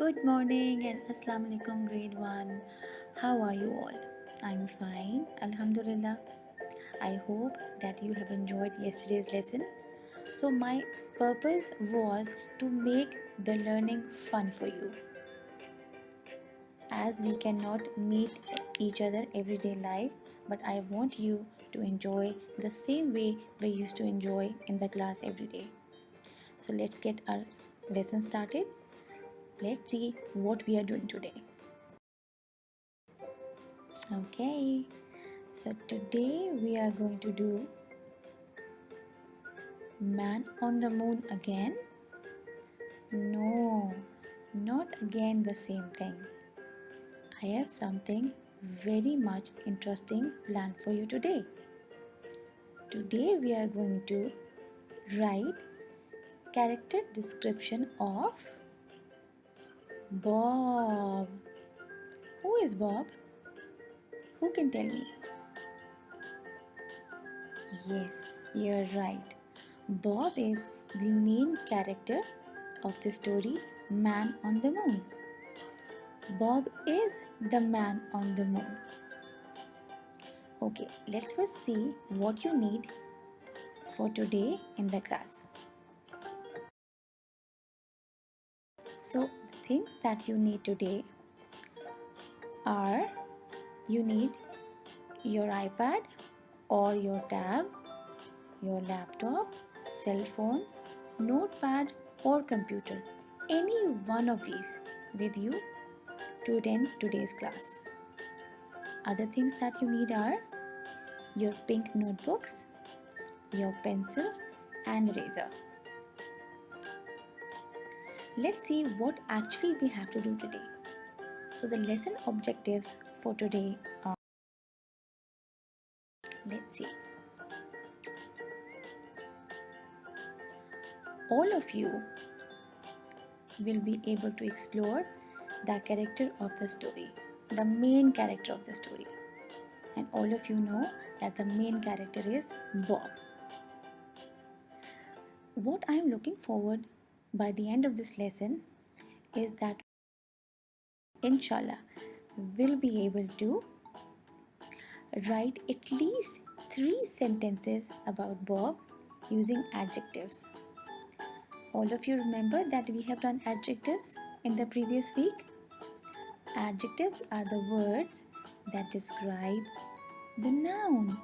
Good morning and Assalamu alaikum grade 1. How are you all? I'm fine, Alhamdulillah. I hope that you have enjoyed yesterday's lesson. So my purpose was to make the learning fun for you. As we cannot meet each other everyday life, but I want you to enjoy the same way we used to enjoy in the class every day. So let's get our lesson started. Let's see what we are doing today. Okay, so today we are going to do Man on the Moon again. No, not again the same thing. I have something very much interesting planned for you today. Today we are going to write character description of Bob. Who is Bob? Who can tell me? Yes, you're right. Bob is the main character of the story Man on the Moon. Bob is the man on the moon. Okay, let's first see what you need for today in the class. So, the things that you need today are you need your iPad or your tab, your laptop, cell phone, notepad, or computer. Any one of these with you to attend today's class. Other things that you need are your pink notebooks, your pencil, and eraser. Let's see what actually we have to do today. So, the lesson objectives for today are, let's see, all of you will be able to explore the character of the story, the main character of the story. And all of you know that the main character is Bob. What I am looking forward by the end of this lesson is that inshallah we'll be able to write at least 3 sentences about Bob using adjectives. All of you remember that we have done adjectives in the previous week? Adjectives are the words that describe the noun.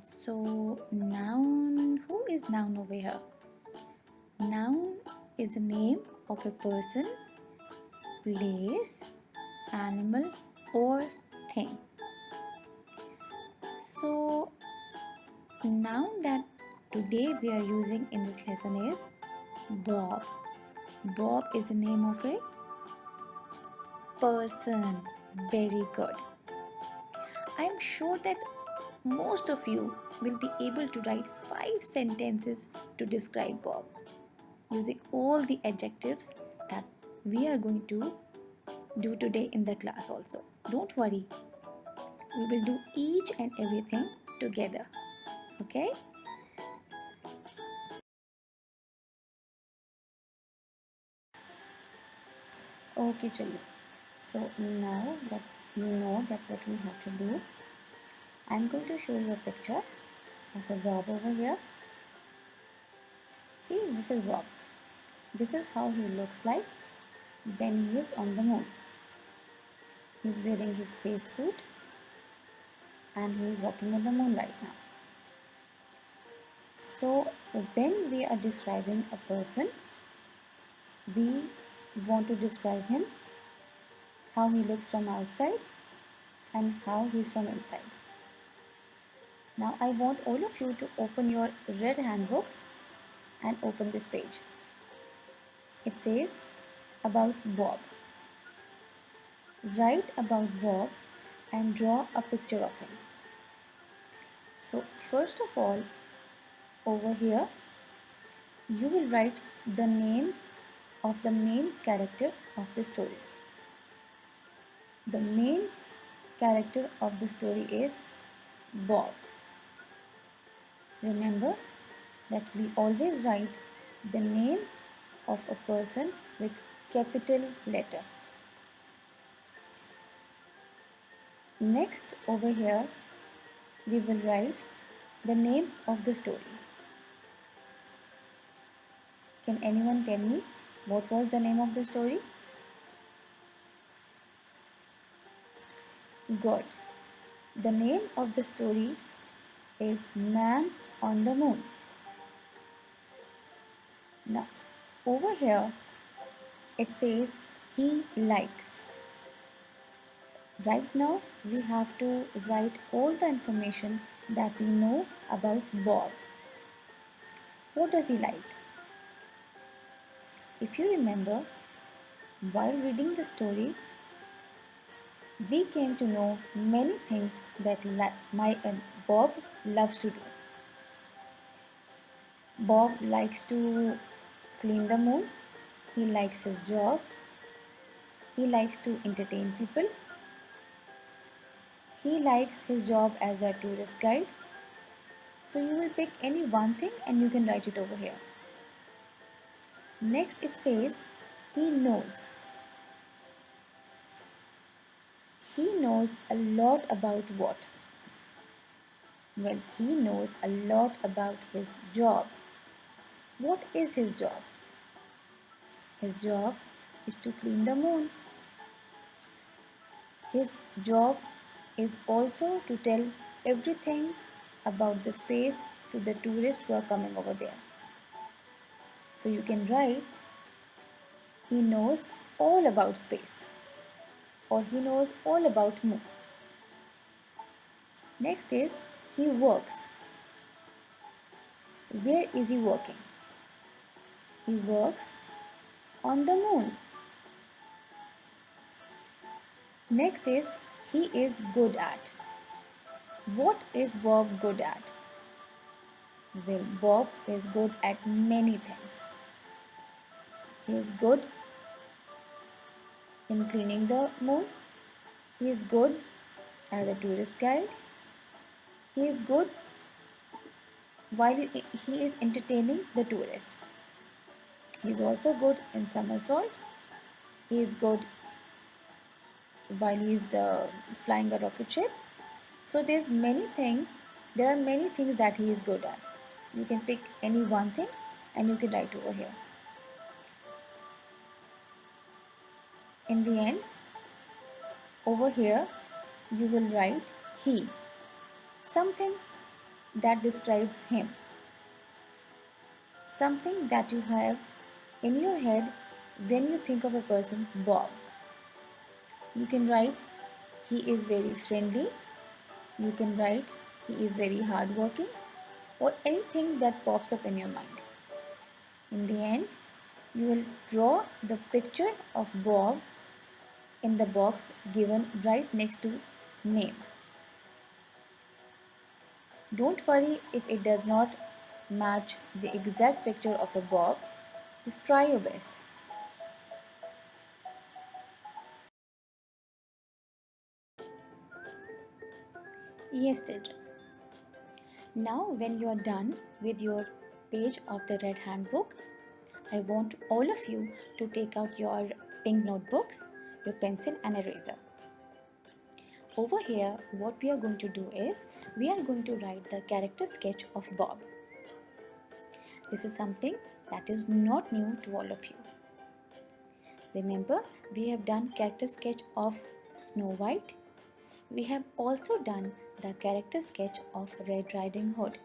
So noun, who is noun over here? Noun is the name of a person, place, animal, or thing. So noun that today we are using in this lesson is Bob. Bob is the name of a person. Very good. I am sure that most of you will be able to write 5 sentences to describe Bob using all the adjectives that we are going to do today in the class also. Don't worry, we will do each and everything together. Okay? Okay, children. So now that you know that what we have to do, I'm going to show you a picture of a Bob over here. See, this is Bob. This is how he looks like when he is on the moon. He's wearing his spacesuit and he is walking on the moon right now. So when we are describing a person, we want to describe him, how he looks from outside and how he is from inside. Now I want all of you to open your red handbooks and open this page. It says about Bob. Write about Bob and draw a picture of him. So first of all, over here you will write the name of the main character of the story. The main character of the story is Bob. Remember that we always write the name of a person with capital letter. Next, over here, we will write the name of the story. Can anyone tell me what was the name of the story? Good. The name of the story is Man on the Moon. Now, over here it says he likes. Right now, we have to write all the information that we know about Bob. What does he like? If you remember, while reading the story, we came to know many things that Bob loves to do. Bob likes to clean the moon, he likes his job, he likes to entertain people, he likes his job as a tourist guide. So you will pick any one thing and you can write it over here. Next it says he knows. He knows a lot about what? Well, he knows a lot about his job. What is his job? His job is to clean the moon. His job is also to tell everything about the space to the tourists who are coming over there. So you can write he knows all about space or he knows all about moon. Next is he works. Where is he working? He works on the moon. Next is he is good at. What is Bob good at? Well, Bob is good at many things. He is good in cleaning the moon. He is good as a tourist guide. He is good while he is entertaining the tourist. He is also good in somersault. He is good while he is flying a rocket ship. So there are many things that he is good at. You can pick any one thing and you can write over here. In the end, over here you will write he, something that describes him, something that you have in your head when you think of a person Bob. You can write he is very friendly, you can write he is very hardworking, or anything that pops up in your mind. In the end, you will draw the picture of Bob in the box given right next to name. Don't worry if it does not match the exact picture of a Bob. Just try your best. Yes, children. Now, when you are done with your page of the red handbook, I want all of you to take out your pink notebooks, your pencil and eraser. Over here, what we are going to do is, we are going to write the character sketch of Bob. This is something that is not new to all of you. Remember, we have done character sketch of Snow White. We have also done the character sketch of Red Riding Hood.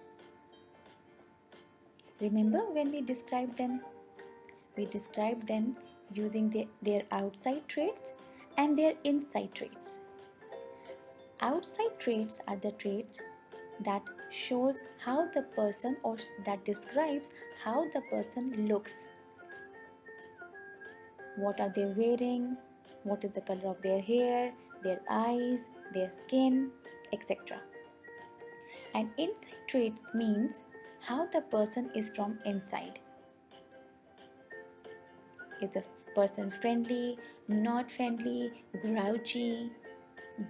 Remember when we described them? We described them using their outside traits and their inside traits. Outside traits are the traits that shows how the person or that describes how the person looks. What are they wearing? What is the color of their hair, their eyes, their skin, etc. And inside traits means how the person is from inside. Is the person friendly, not friendly, grouchy,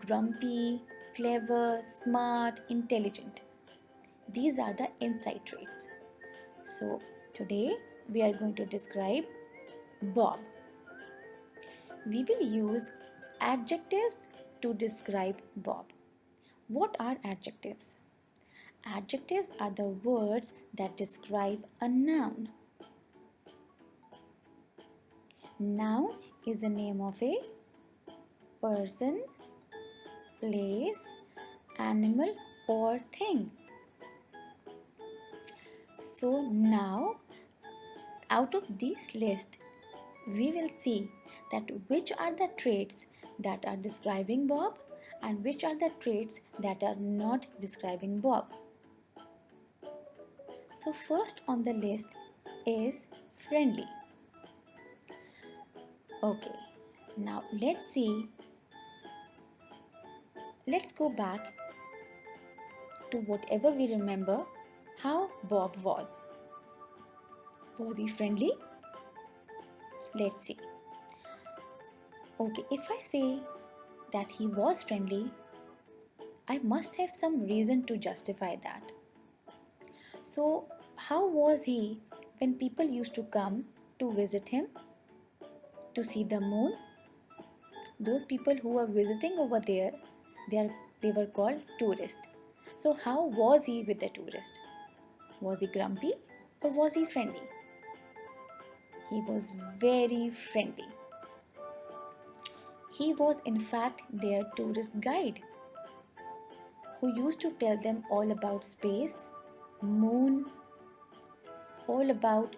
grumpy, clever, smart, intelligent? These are the inside traits. So today we are going to describe Bob. We will use adjectives to describe Bob. What are adjectives? Adjectives are the words that describe a noun. Noun is the name of a person, place, animal, or thing. So now, out of this list, we will see that which are the traits that are describing Bob and which are the traits that are not describing Bob. So first on the list is friendly. Okay, now let's go back to whatever we remember how Bob was. Was he friendly? Let's see. Okay, if I say that he was friendly, I must have some reason to justify that. So, how was he when people used to come to visit him to see the moon? Those people who were visiting over there, they were called tourists. So, how was he with the tourist? Was he grumpy or was he friendly? He was very friendly. He was, in fact, their tourist guide who used to tell them all about space, moon, all about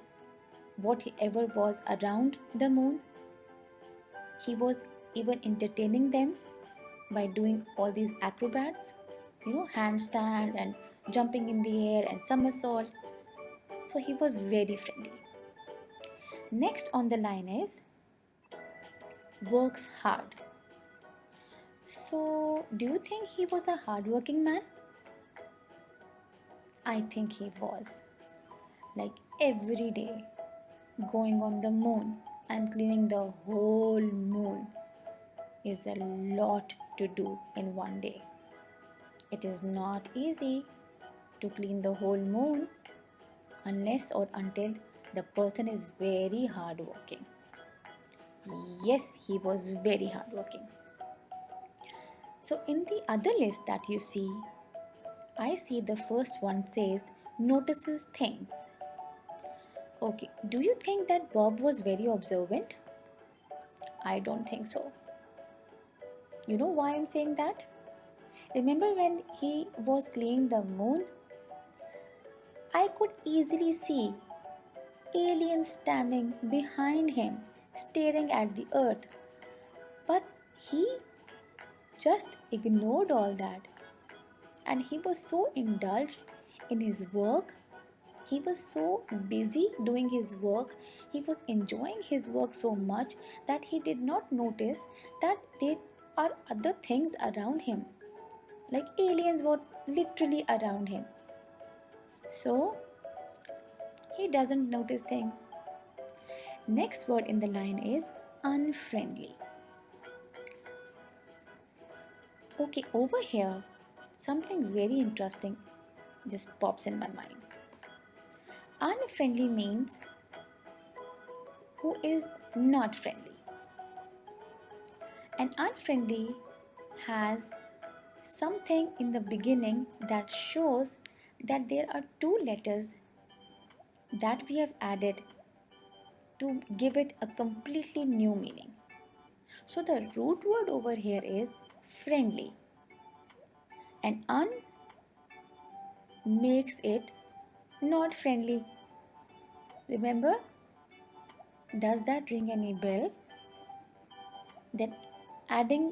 whatever was around the moon. He was even entertaining them by doing all these acrobats, handstand and jumping in the air and somersault. So he was very friendly. Next on the line is works hard. So, do you think he was a hardworking man? I think he was. Like every day, going on the moon and cleaning the whole moon is a lot to do in one day. It is not easy to clean the whole moon unless or until the person is very hardworking. Yes, he was very hardworking. So, in the other list that you see, I see the first one says notices things. Okay, do you think that Bob was very observant? I don't think so. You know why I'm saying that? Remember when he was cleaning the moon? I could easily see aliens standing behind him, staring at the earth. But he just ignored all that. And he was so indulged in his work. He was so busy doing his work. He was enjoying his work so much that he did not notice that there are other things around him. Like aliens were literally around him. So he doesn't notice things. Next word in the line is unfriendly. Okay, over here, something very interesting just pops in my mind. Unfriendly means who is not friendly. And unfriendly has something in the beginning that shows that there are two letters that we have added to give it a completely new meaning. So the root word over here is friendly, and un makes it not friendly. Remember, does that ring any bell? That adding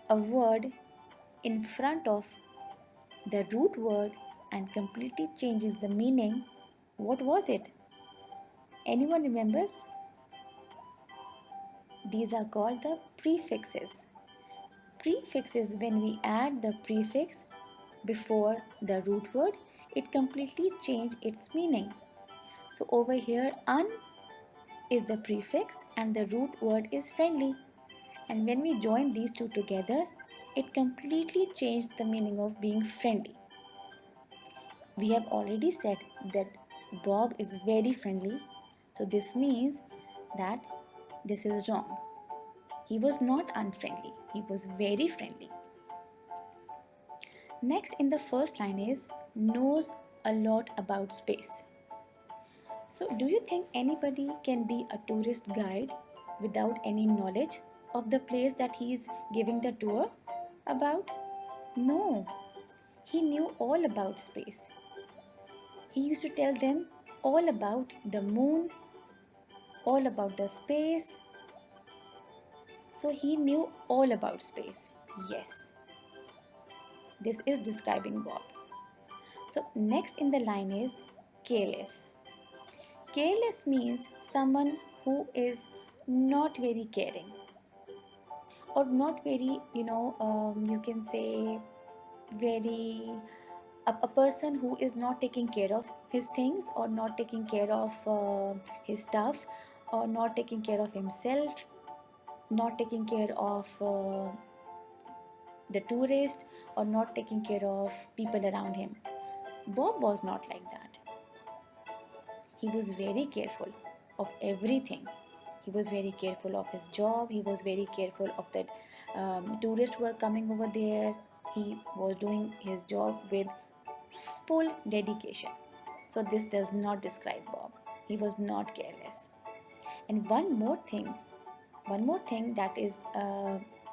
a word in front of the root word and completely changes the meaning. What was it? Anyone remembers? These are called the prefixes. Prefixes, when we add the prefix before the root word, it completely changes its meaning. So over here, un is the prefix and the root word is friendly. And when we join these two together, it completely changed the meaning of being friendly. We have already said that Bob is very friendly. So this means that This is wrong. He was not unfriendly, he was very friendly. Next in the first line is knows a lot about space. So, do you think anybody can be a tourist guide without any knowledge of the place that he is giving the tour about? No, he knew all about space. He used to tell them all about the moon, all about the space. So, he knew all about space. Yes, this is describing Bob. So, next in the line is careless. Careless means someone who is not very caring or not very, you can say very a person who is not taking care of his things or not taking care of his stuff or not taking care of himself, not taking care of the tourist or not taking care of people around him. Bob was not like that. He was very careful of everything. He was very careful of his job. He was very careful of the tourists who were coming over there. He was doing his job with full dedication. So this does not describe Bob. He was not careless. And one more thing that is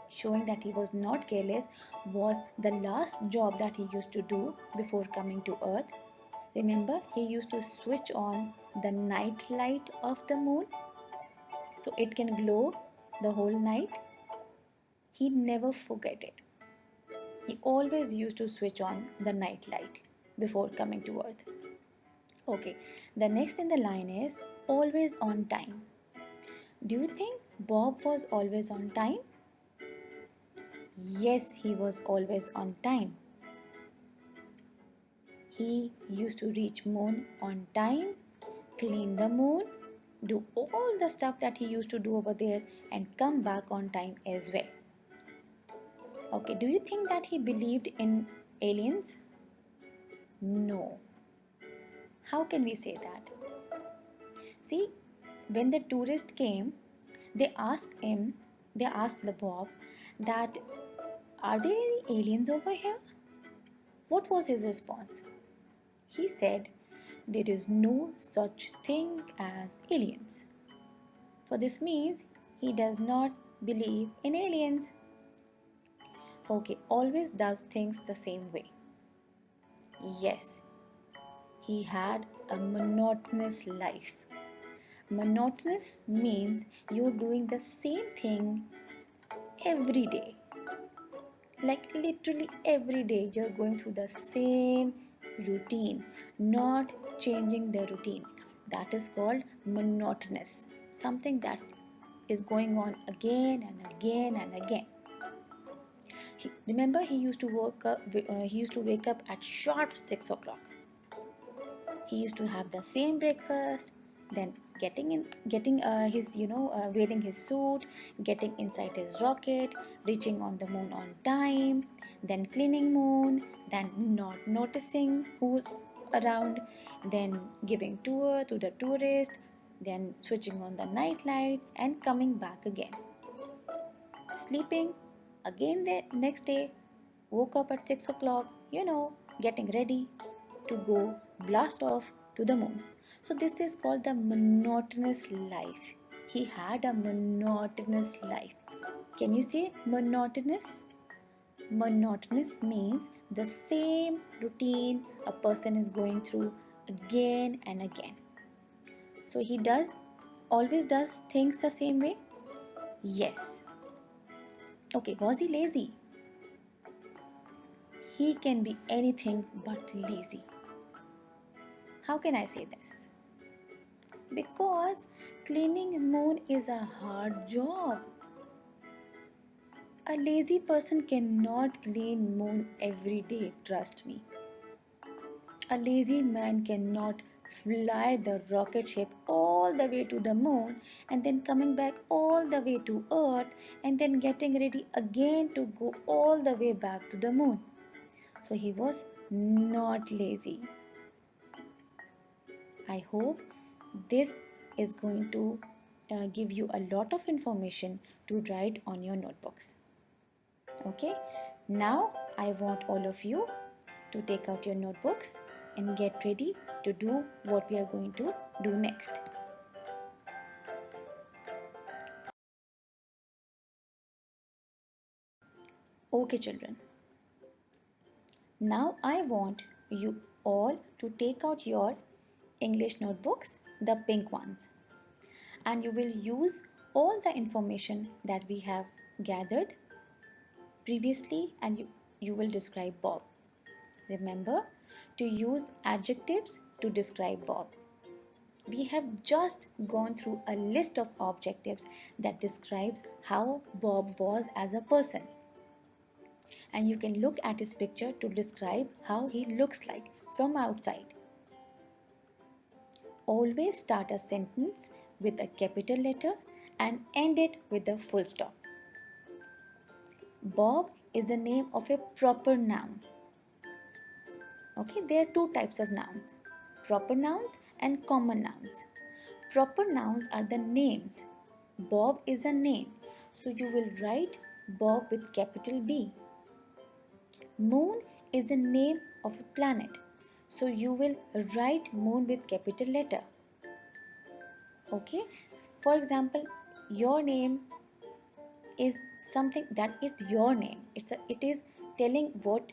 showing that he was not careless was the last job that he used to do before coming to Earth. Remember, he used to switch on the night light of the moon so it can glow the whole night. He never forget it. He always used to switch on the night light before coming to Earth. Okay, the next in the line is always on time. Do you think Bob was always on time? Yes, he was always on time. He used to reach moon on time, clean the moon, do all the stuff that he used to do over there and come back on time as well. Okay, do you think that he believed in aliens? No. How can we say that? See, when the tourist came, they asked the Bob that are there any aliens over here? What was his response? He said, there is no such thing as aliens. So this means he does not believe in aliens. Okay, always does things the same way. Yes, he had a monotonous life. Monotonous means you're doing the same thing every day. Like literally every day, you're going through the same routine, not changing the routine. That is called monotonous. Something that is going on again and again and again. Remember, he used to wake up at sharp 6 o'clock. He used to have the same breakfast, then getting his wearing his suit, getting inside his rocket, reaching on the moon on time, then cleaning moon, then not noticing who's around, then giving tour to the tourist, then switching on the night light and coming back again, sleeping again the next day, woke up at 6 o'clock, getting ready to go blast off to the moon. So, this is called the monotonous life. He had a monotonous life. Can you say monotonous? Monotonous means the same routine a person is going through again and again. So, he always does things the same way? Yes. Okay, was he lazy? He can be anything but lazy. How can I say this? Because cleaning moon is a hard job. A lazy person cannot clean moon every day, trust me. A lazy man cannot fly the rocket ship all the way to the moon and then coming back all the way to earth and then getting ready again to go all the way back to the moon. So he was not lazy. I hope this is going to give you a lot of information to write on your notebooks. Okay, now I want all of you to take out your notebooks and get ready to do what we are going to do next. Okay, children. Now I want you all to take out your English notebooks, the pink ones, and you will use all the information that we have gathered previously, and you will describe Bob. Remember to use adjectives to describe Bob. We have just gone through a list of objectives that describes how Bob was as a person. And you can look at his picture to describe how he looks like from outside. Always start a sentence with a capital letter and end it with a full stop. Bob is the name of a proper noun. Okay, there are two types of nouns, proper nouns and common nouns. Proper nouns are the names. Bob is a name, so you will write Bob with capital B. Moon is the name of a planet, so you will write moon with capital letter. Okay, for example, your name is something that is your name. It is telling what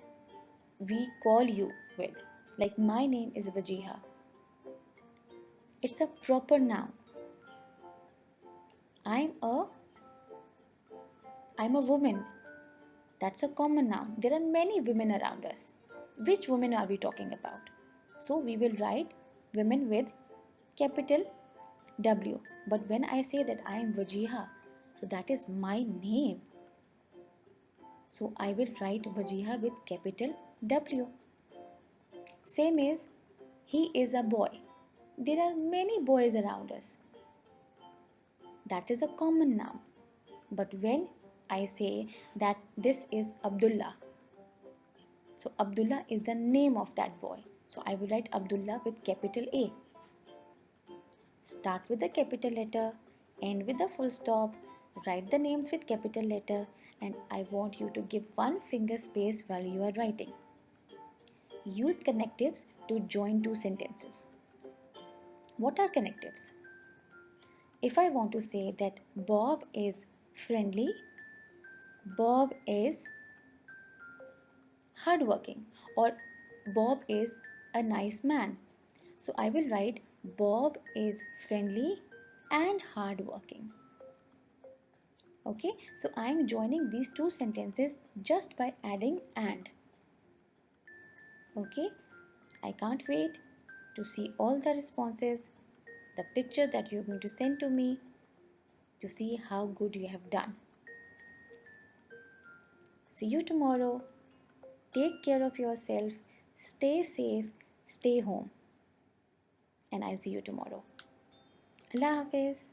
we call you with. Like my name is Vajiha. It's a proper noun. I'm a I'm a woman. That's a common noun. There are many women around us. Which women are we talking about? So we will write women with capital W. But when I say that I am Vajiha, so that is my name. So I will write Vajiha with capital W. Same is he is a boy. There are many boys around us. That is a common noun. But when I say that this is Abdullah, so Abdullah is the name of that boy. So I will write Abdullah with capital A. Start with the capital letter, end with the full stop, write the names with capital letter, and I want you to give one finger space while you are writing. Use connectives to join two sentences. What are connectives? If I want to say that Bob is friendly, Bob is hardworking, or Bob is a nice man. So I will write Bob is friendly and hardworking. Okay, so I am joining these two sentences just by adding and. Okay, I can't wait to see all the responses, the picture that you're going to send to me to see how good you have done. See you tomorrow. Take care of yourself. Stay safe. Stay home. And I'll see you tomorrow. Allah Hafiz.